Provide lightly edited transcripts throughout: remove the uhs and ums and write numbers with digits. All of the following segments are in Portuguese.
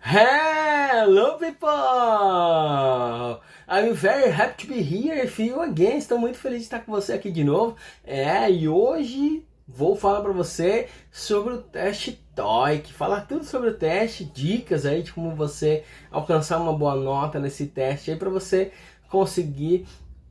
Hello people! I'm very happy to be here with you again. Estou muito feliz de estar com você aqui de novo. E hoje vou falar para você sobre o teste TOEIC. Falar tudo sobre o teste, dicas aí de como você alcançar uma boa nota nesse teste aí para você conseguir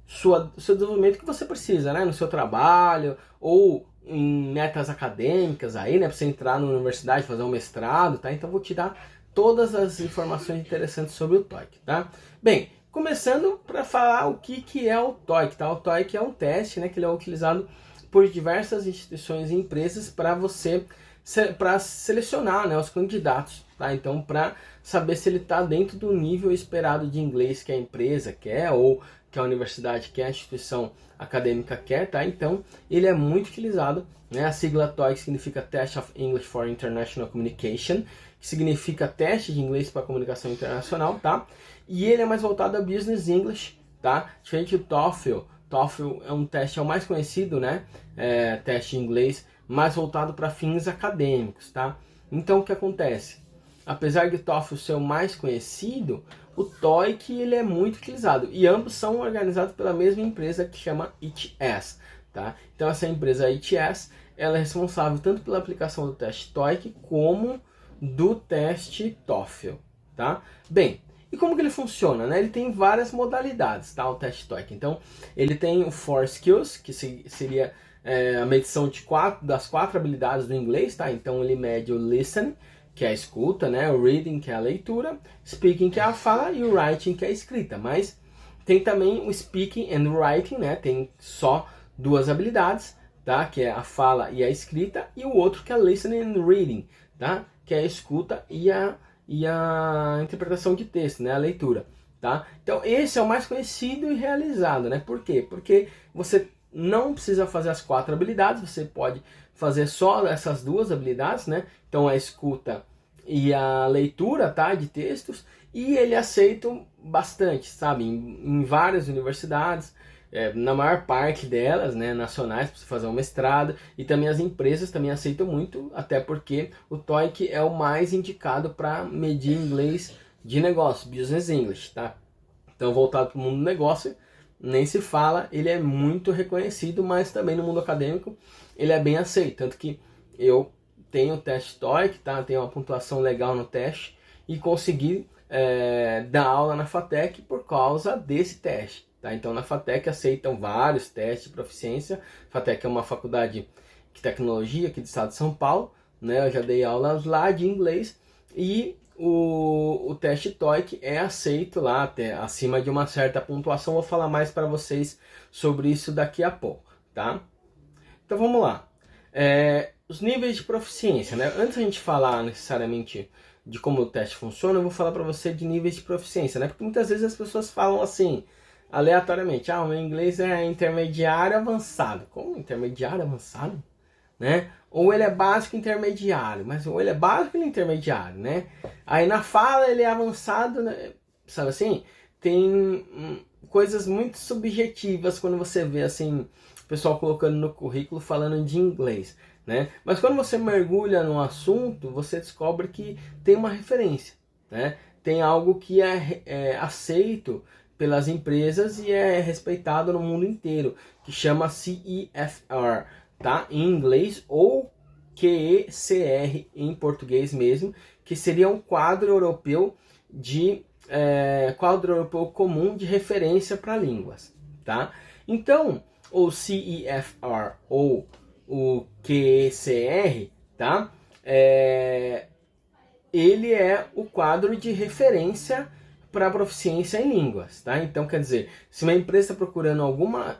seu desenvolvimento que você precisa, né? No seu trabalho ou em metas acadêmicas aí, né? Para você entrar na universidade, fazer um mestrado, tá? Então vou te dar todas as informações interessantes sobre o TOEIC, tá? Bem, começando para falar o que é o TOEIC, tá? O TOEIC é um teste, né? Que ele é utilizado por diversas instituições e empresas para selecionar, né, os candidatos, tá? Então, para saber se ele está dentro do nível esperado de inglês que a empresa quer ou que a universidade quer, a instituição acadêmica quer, tá? Então, ele é muito utilizado, né? A sigla TOEIC significa Test of English for International Communication, que significa teste de inglês para comunicação internacional, tá? E ele é mais voltado a Business English, tá? Diferente do TOEFL. TOEFL é um teste, é o mais conhecido, né? Teste de inglês, mais voltado para fins acadêmicos, tá? Então, o que acontece? Apesar de o TOEFL ser o mais conhecido, o TOEIC ele é muito utilizado. E ambos são organizados pela mesma empresa que chama ITS, tá? Então, essa empresa ITS, ela é responsável tanto pela aplicação do teste TOEIC como do teste TOEFL, tá? Bem, e como que ele funciona, né? Ele tem várias modalidades, tá? O teste TOEIC. Então, ele tem o 4 Skills, que seria a medição das quatro habilidades do inglês, tá? Então, ele mede o Listen, que é a escuta, né? O Reading, que é a leitura, Speaking, que é a fala, e o Writing, que é a escrita. Mas tem também o Speaking and Writing, né? Tem só duas habilidades, tá? Que é a fala e a escrita, e o outro que é Listening and Reading, tá? Que é a escuta e a interpretação de texto, né? A leitura, tá? Então esse é o mais conhecido e realizado, né? Por quê? Porque você não precisa fazer as quatro habilidades, você pode fazer só essas duas habilidades, né? Então a escuta e a leitura, tá? De textos, e ele aceita bastante, sabe? Em várias universidades, na maior parte delas, né, nacionais, para você fazer um mestrado, e também as empresas também aceitam muito, até porque o TOEIC é o mais indicado para medir inglês de negócio, Business English, tá? Então, voltado para o mundo do negócio, nem se fala, ele é muito reconhecido, mas também no mundo acadêmico ele é bem aceito, tanto que eu tenho o teste TOEIC, tá? Tenho uma pontuação legal no teste e consegui dar aula na FATEC por causa desse teste. Tá? Então na FATEC aceitam vários testes de proficiência. FATEC é uma faculdade de tecnologia aqui do estado de São Paulo, né? Eu já dei aulas lá de inglês e o teste TOEIC é aceito lá até acima de uma certa pontuação. Vou falar mais para vocês sobre isso daqui a pouco, tá? Então vamos lá. Os níveis de proficiência, né? Antes a gente falar necessariamente de como o teste funciona, eu vou falar para você de níveis de proficiência, né? Porque muitas vezes as pessoas falam assim, aleatoriamente, o meu inglês é intermediário avançado. Como intermediário avançado? Né? Ou ele é básico intermediário, mas ou ele é básico ou ele é intermediário, né? Aí na fala ele é avançado, né? Sabe assim? Tem coisas muito subjetivas quando você vê assim, o pessoal colocando no currículo falando de inglês, né? Mas quando você mergulha no assunto, você descobre que tem uma referência, né? Tem algo que é aceito pelas empresas e é respeitado no mundo inteiro, que chama CEFR, tá? Em inglês, ou QECR em português mesmo, que seria um quadro europeu comum de referência para línguas, tá? Então, o CEFR ou o QECR, tá? Ele é o quadro de referência para proficiência em línguas, tá? Então, quer dizer, se uma empresa está procurando alguma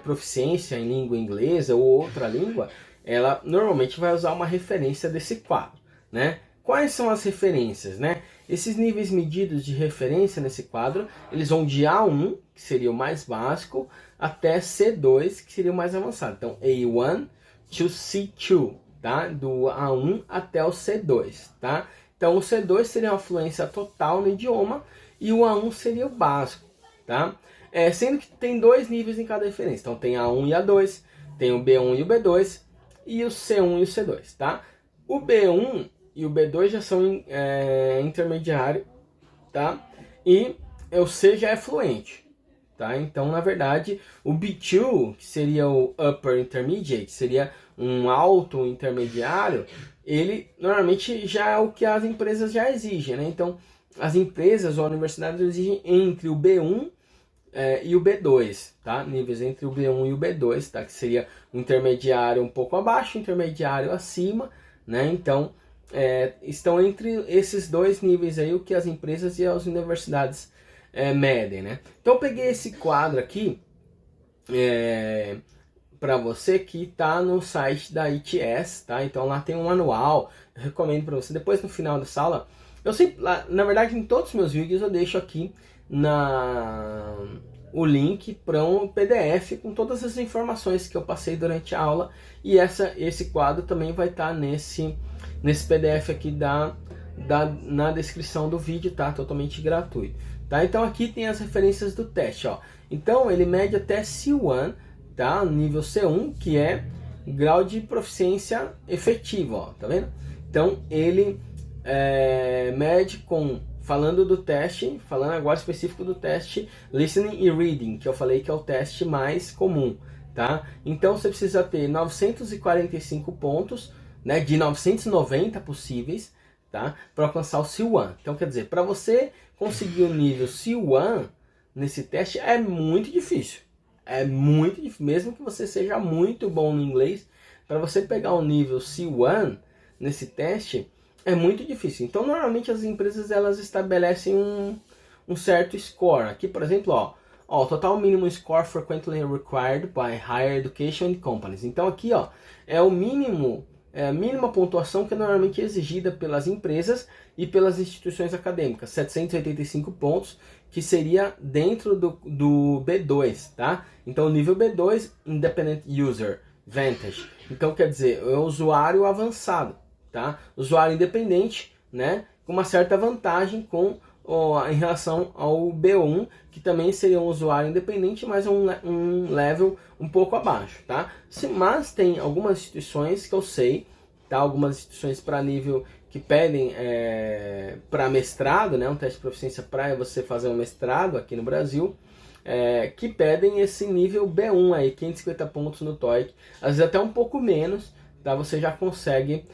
proficiência em língua inglesa ou outra língua, ela normalmente vai usar uma referência desse quadro, né? Quais são as referências, né? Esses níveis medidos de referência nesse quadro, eles vão de A1, que seria o mais básico, até C2, que seria o mais avançado. Então, A1 to C2, tá? Do A1 até o C2, tá? Então, o C2 seria uma fluência total no idioma e o A1 seria o básico, tá? Sendo que tem dois níveis em cada referência. Então, tem A1 e A2, tem o B1 e o B2 e o C1 e o C2, tá? O B1 e o B2 já são intermediário, tá? E o C já é fluente, tá? Então, na verdade, o B2, que seria o Upper Intermediate, seria um alto intermediário, ele normalmente já é o que as empresas já exigem, né? Então, as empresas ou universidades exigem entre o B1 e o B2, tá? Níveis entre o B1 e o B2, tá? Que seria um intermediário um pouco abaixo, intermediário acima, né? Então, estão entre esses dois níveis aí o que as empresas e as universidades medem, né? Então, eu peguei esse quadro aqui para você que está no site da ITS, tá? Então, lá tem um manual, eu recomendo para você. Depois, no final dessa aula, eu sempre, na verdade, em todos os meus vídeos eu deixo aqui o link para um PDF com todas as informações que eu passei durante a aula, e esse quadro também vai estar nesse PDF aqui na descrição do vídeo, tá? Totalmente gratuito, tá? Então aqui tem as referências do teste, ó. Então ele mede até C1, tá? Nível C1, que é grau de proficiência efetivo, ó, tá vendo? Então ele mede falando do teste, falando agora específico do teste Listening e Reading, que eu falei que é o teste mais comum, tá? Então você precisa ter 945 pontos, né, de 990 possíveis, tá? Para alcançar o C1. Então quer dizer, para você conseguir o nível C1 nesse teste é muito difícil. É muito difícil, mesmo que você seja muito bom no inglês, para você pegar o nível C1 nesse teste é muito difícil. Então, normalmente as empresas elas estabelecem um certo score. Aqui, por exemplo, ó, total minimum score frequently required by higher education companies. Então, aqui, ó, é o mínimo, a mínima pontuação que é normalmente exigida pelas empresas e pelas instituições acadêmicas, 785 pontos, que seria dentro do B2, tá? Então, o nível B2, Independent User, Vantage. Então, quer dizer, é o usuário avançado, tá? Usuário independente, né? Com uma certa vantagem em relação ao B1, que também seria um usuário independente, mas um level um pouco abaixo, tá? Mas tem algumas instituições que eu sei, tá? Algumas instituições para nível que pedem para mestrado, né? Um teste de proficiência para você fazer um mestrado aqui no Brasil, que pedem esse nível B1 aí, 550 pontos no TOEIC, às vezes até um pouco menos, tá? Você já consegue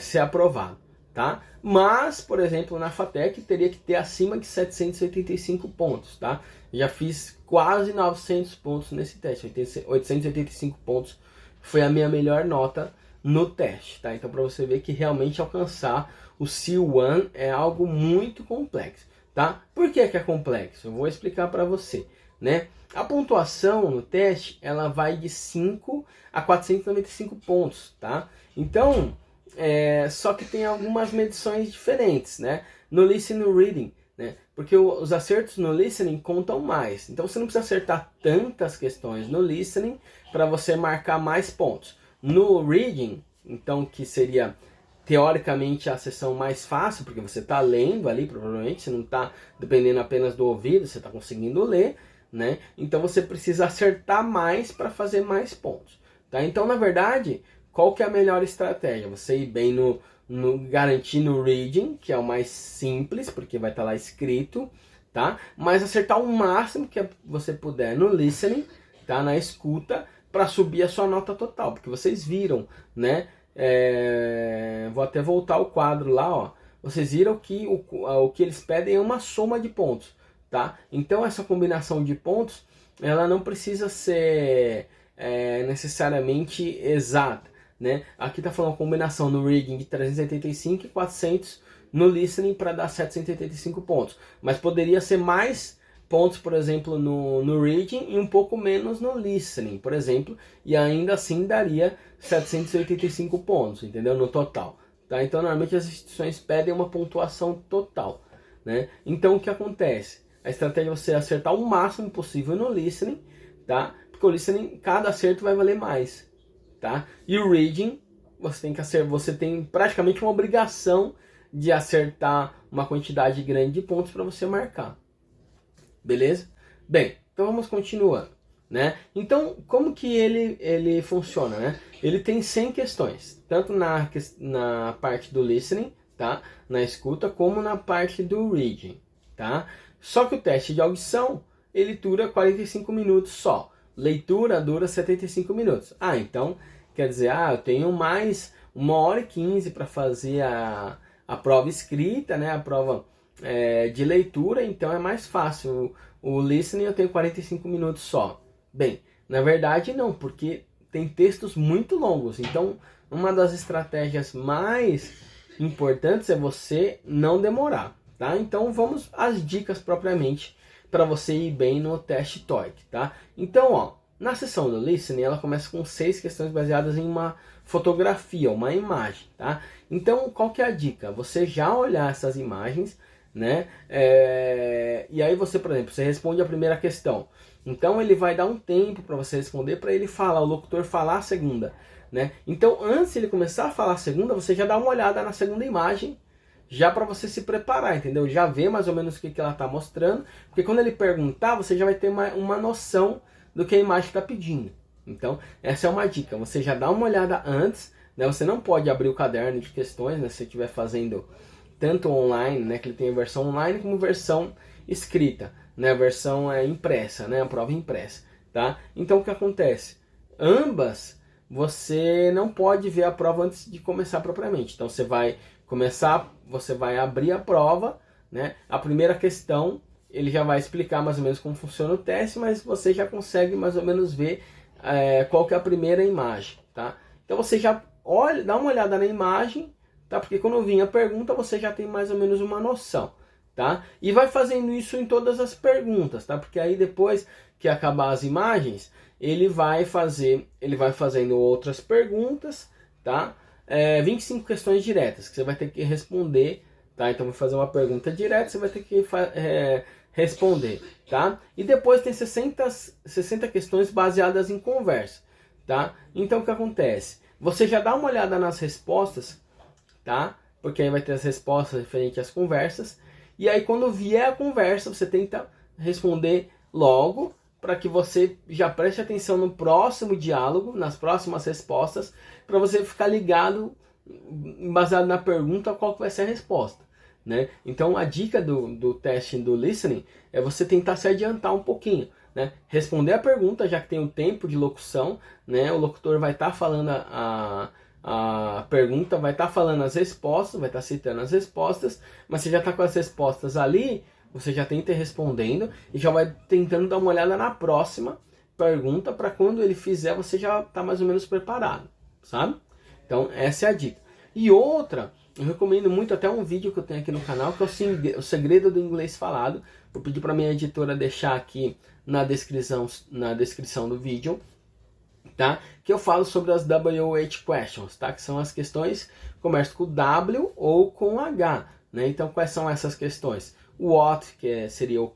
ser aprovado, tá? Mas, por exemplo, na FATEC teria que ter acima de 785 pontos, tá? Já fiz quase 900 pontos nesse teste, 885 pontos foi a minha melhor nota no teste, tá? Então, para você ver que realmente alcançar o C1 é algo muito complexo, tá? Por que é complexo? Eu vou explicar para você, né? A pontuação no teste, ela vai de 5 a 495 pontos, tá? Então, só que tem algumas medições diferentes, né? No Listening e Reading, né? Porque os acertos no Listening contam mais. Então você não precisa acertar tantas questões no Listening para você marcar mais pontos. No Reading, então, que seria teoricamente a sessão mais fácil, porque você está lendo ali, provavelmente, você não está dependendo apenas do ouvido, você está conseguindo ler, né? Então você precisa acertar mais para fazer mais pontos, tá? Então, na verdade, qual que é a melhor estratégia? Você ir bem garantir no reading, que é o mais simples, porque vai estar lá escrito, tá? Mas acertar o máximo que você puder no listening, tá? Na escuta, para subir a sua nota total, porque vocês viram, né? Vou até voltar ao quadro lá, ó. Vocês viram que o que eles pedem é uma soma de pontos, tá? Então essa combinação de pontos, ela não precisa ser necessariamente exata, né? Aqui tá falando combinação no reading de 385 e 400 no listening para dar 785 pontos, mas poderia ser mais pontos, por exemplo, no reading e um pouco menos no listening, por exemplo, e ainda assim daria 785 pontos, entendeu? No total, tá? Então, normalmente as instituições pedem uma pontuação total, né? Então, o que acontece? A estratégia é você acertar o máximo possível no listening, tá? Porque o listening, cada acerto vai valer mais, tá? E o reading, você tem praticamente uma obrigação de acertar uma quantidade grande de pontos para você marcar. Beleza? Bem, então vamos continuando, né? Então, como que ele funciona, né? ele tem 100 questões, tanto na parte do listening, tá? Na escuta, como na parte do reading, tá? Só que o teste de audição, ele dura 45 minutos só. Leitura dura 75 minutos. Ah, então, quer dizer, eu tenho mais 1h15 para fazer a prova escrita, né? A prova de leitura, então é mais fácil. O listening eu tenho 45 minutos só. Bem, na verdade não, porque tem textos muito longos. Então, uma das estratégias mais importantes é você não demorar, tá? Então, vamos às dicas propriamente para você ir bem no teste TOEIC, tá? Então, ó, na sessão do listening, ela começa com 6 questões baseadas em uma fotografia, uma imagem, tá? Então, qual que é a dica? Você já olhar essas imagens, né? E aí você, por exemplo, você responde a primeira questão. Então ele vai dar um tempo para você responder, para ele falar, o locutor falar a segunda, né? Então antes de ele começar a falar a segunda, você já dá uma olhada na segunda imagem, já para você se preparar, entendeu? Já ver mais ou menos o que ela está mostrando, porque quando ele perguntar, você já vai ter uma noção do que a imagem está pedindo. Então essa é uma dica, você já dá uma olhada antes, né? Você não pode abrir o caderno de questões, né? Se você estiver fazendo tanto online, né, que ele tem a versão online como versão escrita, né, a versão impressa, né, a prova impressa, tá? Então o que acontece? Ambas você não pode ver a prova antes de começar propriamente. Então você vai começar, você vai abrir a prova, né? A primeira questão ele já vai explicar mais ou menos como funciona o teste, mas você já consegue mais ou menos ver qual que é a primeira imagem, tá? Então você já olha, dá uma olhada na imagem, tá? Porque quando vir a pergunta você já tem mais ou menos uma noção, tá? E vai fazendo isso em todas as perguntas, tá? Porque aí depois que acabar as imagens, ele vai fazendo outras perguntas, tá? 25 questões diretas que você vai ter que responder, tá? Então vai fazer uma pergunta direta, você vai ter que responder, tá? E depois tem 60 questões baseadas em conversa, tá? Então o que acontece? Você já dá uma olhada nas respostas, tá? Porque aí vai ter as respostas referentes às conversas. E aí quando vier a conversa, você tenta responder logo, para que você já preste atenção no próximo diálogo, nas próximas respostas, para você ficar ligado, baseado na pergunta, qual que vai ser a resposta, né? Então a dica do teste do listening é você tentar se adiantar um pouquinho, né? Responder a pergunta, já que tem o tempo de locução, né? O locutor vai estar falando a pergunta, vai estar falando as respostas, vai estar citando as respostas, mas você já está com as respostas ali, você já tenta ir respondendo e já vai tentando dar uma olhada na próxima pergunta, para quando ele fizer você já está mais ou menos preparado, sabe? Então essa é a dica. E outra, eu recomendo muito até um vídeo que eu tenho aqui no canal, que é o segredo do inglês falado. Vou pedir para minha editora deixar aqui na descrição do vídeo, tá? Que eu falo sobre as WH questions, tá? Que são as questões que começam com W ou com H, né? Então quais são essas questões? O what, que seria o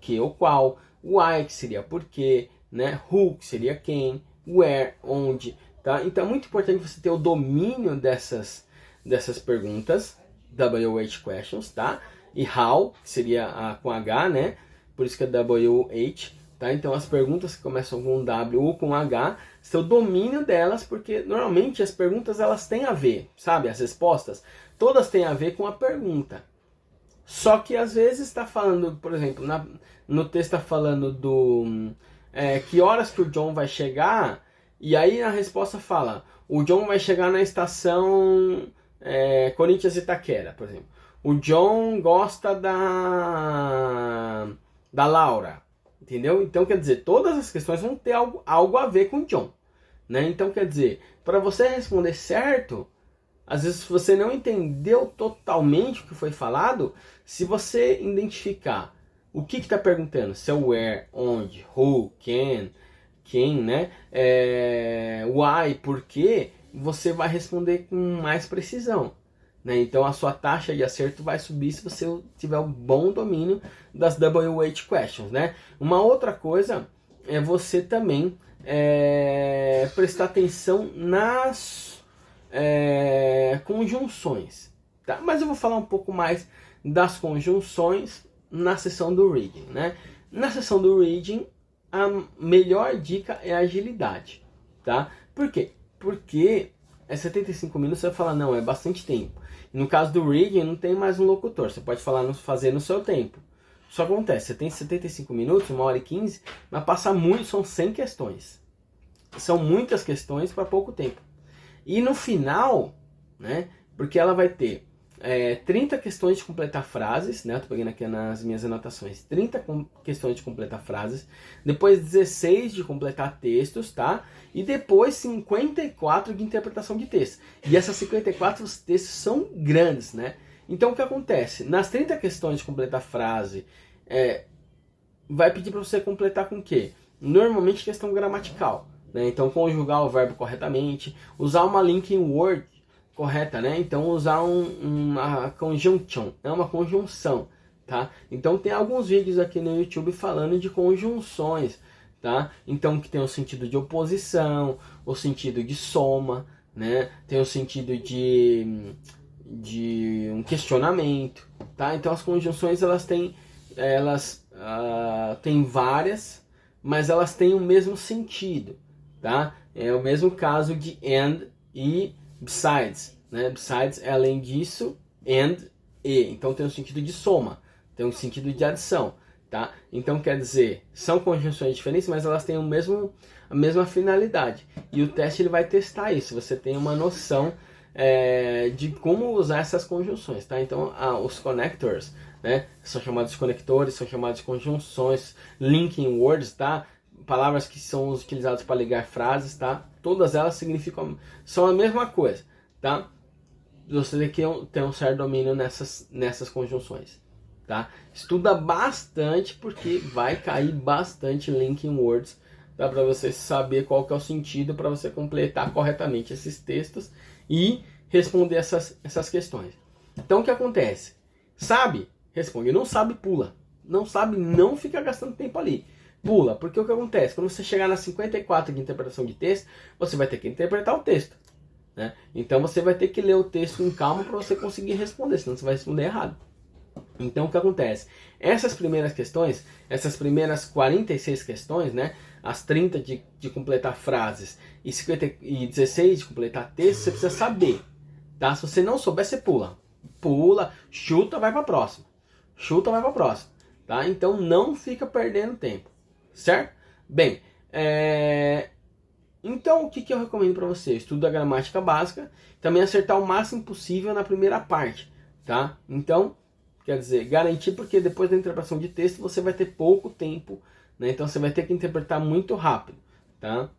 que ou qual, o why, que seria porquê, né? Who, que seria quem, where, onde, tá? Então é muito importante você ter o domínio dessas perguntas, WH questions, tá? E how, que seria com H, né? Por isso que é WH, tá? Então as perguntas que começam com W ou com H, seu domínio delas, porque normalmente as perguntas elas têm a ver, sabe? As respostas, todas têm a ver com a pergunta. Só que às vezes está falando, por exemplo, no texto está falando que horas que o John vai chegar, e aí a resposta fala, o John vai chegar na estação Corinthians Itaquera, por exemplo. O John gosta da Laura, entendeu? Então quer dizer, todas as questões vão ter algo a ver com o John, né? Então quer dizer, para você responder certo, às vezes você não entendeu totalmente o que foi falado, se você identificar o que está perguntando, se é o where, onde, who, quem, né? Why, por quê, você vai responder com mais precisão, né? Então a sua taxa de acerto vai subir se você tiver um bom domínio das WH questions, né? Uma outra coisa é você também prestar atenção nas conjunções, tá? Mas eu vou falar um pouco mais das conjunções na sessão do reading, né? Na sessão do reading, a melhor dica é a agilidade, tá? Por quê? porque é 75 minutos, você vai falar, não, é bastante tempo. E no caso do reading, não tem mais um locutor, você pode fazer no seu tempo. Isso acontece, você tem 75 minutos, 1h15, mas passa muito, são 100 questões. São muitas questões para pouco tempo. E no final, né, porque ela vai ter 30 questões de completar frases, né, eu tô pegando aqui nas minhas anotações, 30 questões de completar frases, depois 16 de completar textos, tá? E depois 54 de interpretação de texto. E essas 54 os textos são grandes, né? Então o que acontece? Nas 30 questões de completar frase, vai pedir para você completar com o quê? Normalmente questão gramatical, né? Então conjugar o verbo corretamente, usar uma linking word correta, né? Então usar uma conjunction, é uma conjunção, tá? Então tem alguns vídeos aqui no YouTube falando de conjunções, tá? Então que tem o sentido de oposição, o sentido de soma, né? Tem o sentido de um questionamento, tá? Então as conjunções elas têm várias, mas elas têm o mesmo sentido, tá? É o mesmo caso de and e besides, né? Besides é além disso, and e. Então tem um sentido de soma, tem um sentido de adição, tá? Então quer dizer, são conjunções diferentes, mas elas têm a mesma finalidade. E o teste ele vai testar isso, você tem uma noção de como usar essas conjunções, tá? Então os connectors, né, são chamados de conectores, são chamados de conjunções, linking words, tá? Palavras que são utilizadas para ligar frases, tá? Todas elas são a mesma coisa, tá? Você tem que ter um certo domínio nessas conjunções, tá? Estuda bastante porque vai cair bastante linking words, tá? Para você saber qual que é o sentido, para você completar corretamente esses textos e responder essas questões. Então o que acontece? Sabe? Responde. Não sabe, pula. Não sabe, não fica gastando tempo ali. Pula, porque o que acontece? Quando você chegar nas 54 de interpretação de texto, você vai ter que interpretar o texto, né? Então você vai ter que ler o texto com calma para você conseguir responder, senão você vai responder errado. Então o que acontece? Essas primeiras questões, essas primeiras 46 questões, né? As 30 de completar frases e 16 de completar texto, você precisa saber, tá? Se você não souber, você pula. Pula, chuta, vai para a próxima. Chuta, vai para a próxima, tá? Então não fica perdendo tempo, certo? Bem, então o que eu recomendo para você? Estudo a gramática básica, também acertar o máximo possível na primeira parte, tá? Então, quer dizer, garantir, porque depois da interpretação de texto você vai ter pouco tempo, né? Então você vai ter que interpretar muito rápido, tá?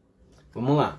Vamos lá.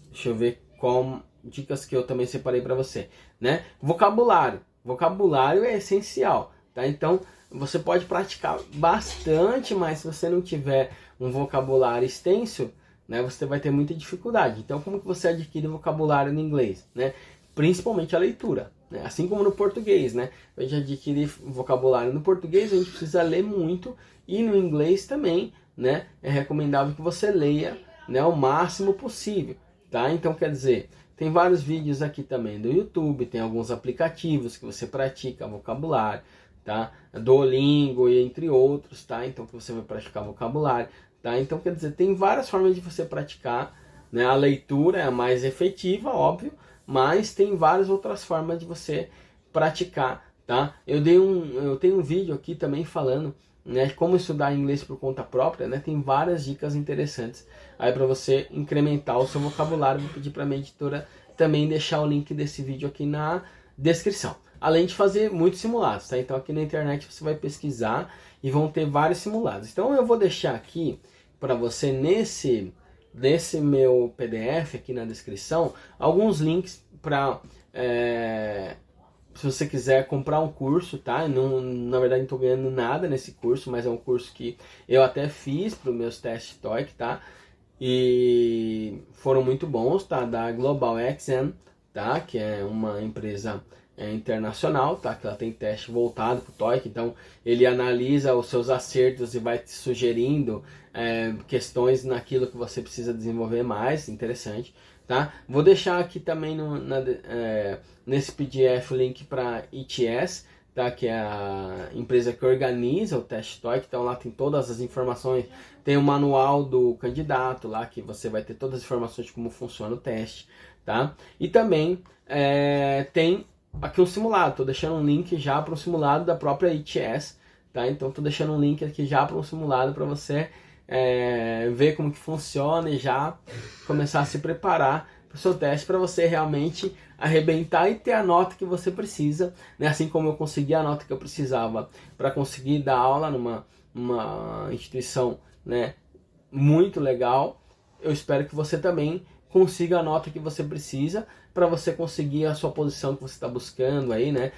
Deixa eu ver qual dicas que eu também separei para você, né? Vocabulário. Vocabulário é essencial, tá? Então você pode praticar bastante, mas se você não tiver um vocabulário extenso, né, você vai ter muita dificuldade. Então como que você adquire vocabulário no inglês, né? Principalmente a leitura, né? Assim como no português, né? A gente adquire vocabulário no português, a gente precisa ler muito, e no inglês também, né? É recomendável que você leia, né, o máximo possível, tá? Então quer dizer, tem vários vídeos aqui também do YouTube, tem alguns aplicativos que você pratica vocabulário, tá? Duolingo e entre outros, tá? Então que você vai praticar vocabulário, tá? Então quer dizer, tem várias formas de você praticar, né? A leitura é a mais efetiva, óbvio, mas tem várias outras formas de você praticar, tá? Eu tenho um vídeo aqui também falando, né, como estudar inglês por conta própria, né? Tem várias dicas interessantes aí para você incrementar o seu vocabulário. Vou pedir para minha editora também deixar o link desse vídeo aqui na descrição. Além de fazer muitos simulados, tá? Então aqui na internet você vai pesquisar e vão ter vários simulados. Então eu vou deixar aqui para você nesse meu PDF aqui na descrição alguns links para se você quiser comprar um curso, tá? Na verdade não estou ganhando nada nesse curso, mas é um curso que eu até fiz para os meus testes TOEIC, tá? E foram muito bons, tá? Da Global XM, tá? Que é uma empresa internacional, tá? Que ela tem teste voltado para o TOEIC, então ele analisa os seus acertos e vai te sugerindo questões naquilo que você precisa desenvolver mais, interessante, tá? Vou deixar aqui também nesse PDF o link para ETS, tá? Que é a empresa que organiza o teste TOEIC. Então lá tem todas as informações, tem o manual do candidato lá, que você vai ter todas as informações de como funciona o teste, tá? E também tem aqui um simulado, tô deixando um link já para o simulado da própria ITS, tá? Então tô deixando um link aqui já para um simulado para você ver como que funciona e já começar a se preparar para o seu teste, para você realmente arrebentar e ter a nota que você precisa, né? Assim como eu consegui a nota que eu precisava para conseguir dar aula numa instituição, né, muito legal, eu espero que você também consiga a nota que você precisa para você conseguir a sua posição que você está buscando aí, né,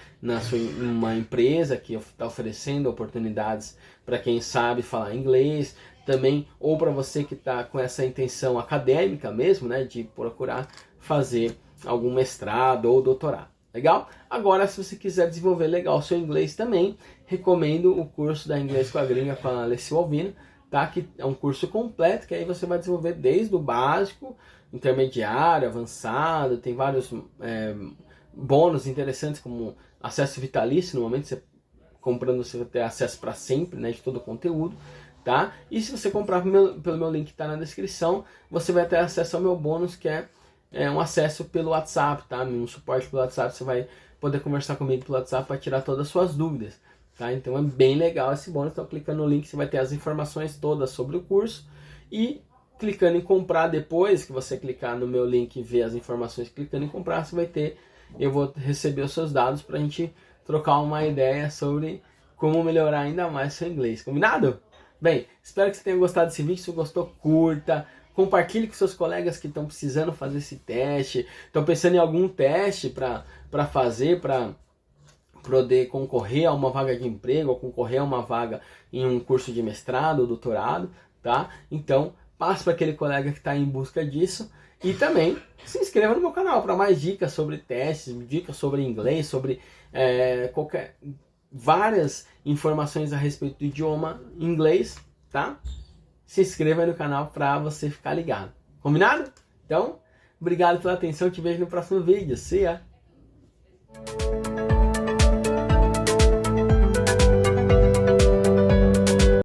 uma empresa que está oferecendo oportunidades para quem sabe falar inglês, também, ou para você que está com essa intenção acadêmica mesmo, né, de procurar fazer algum mestrado ou doutorado. Legal? Agora, se você quiser desenvolver legal o seu inglês também, recomendo o curso da Inglês com a Gringa com a Alessia Alvino, tá? Que é um curso completo, que aí você vai desenvolver desde o básico, intermediário, avançado, tem vários bônus interessantes, como acesso vitalício. No momento você comprando, você vai ter acesso para sempre, né, de todo o conteúdo, tá? E se você comprar pelo meu link que está na descrição, você vai ter acesso ao meu bônus, que é um acesso pelo WhatsApp, tá? Um suporte pelo WhatsApp, você vai poder conversar comigo pelo WhatsApp para tirar todas as suas dúvidas, tá? Então é bem legal esse bônus. Então clicando no link você vai ter as informações todas sobre o curso, e clicando em comprar depois, que você clicar no meu link e ver as informações, clicando em comprar, você vai ter, eu vou receber os seus dados para a gente trocar uma ideia sobre como melhorar ainda mais seu inglês. Combinado? Bem, espero que você tenha gostado desse vídeo. Se gostou, curta, compartilhe com seus colegas que estão precisando fazer esse teste, estão pensando em algum teste para fazer, para poder concorrer a uma vaga de emprego, ou concorrer a uma vaga em um curso de mestrado ou doutorado, tá? Então, passe para aquele colega que está em busca disso. E também se inscreva no meu canal para mais dicas sobre testes, dicas sobre inglês, sobre várias informações a respeito do idioma inglês, tá? Se inscreva aí no canal para você ficar ligado. Combinado? Então, obrigado pela atenção. Te vejo no próximo vídeo. See ya!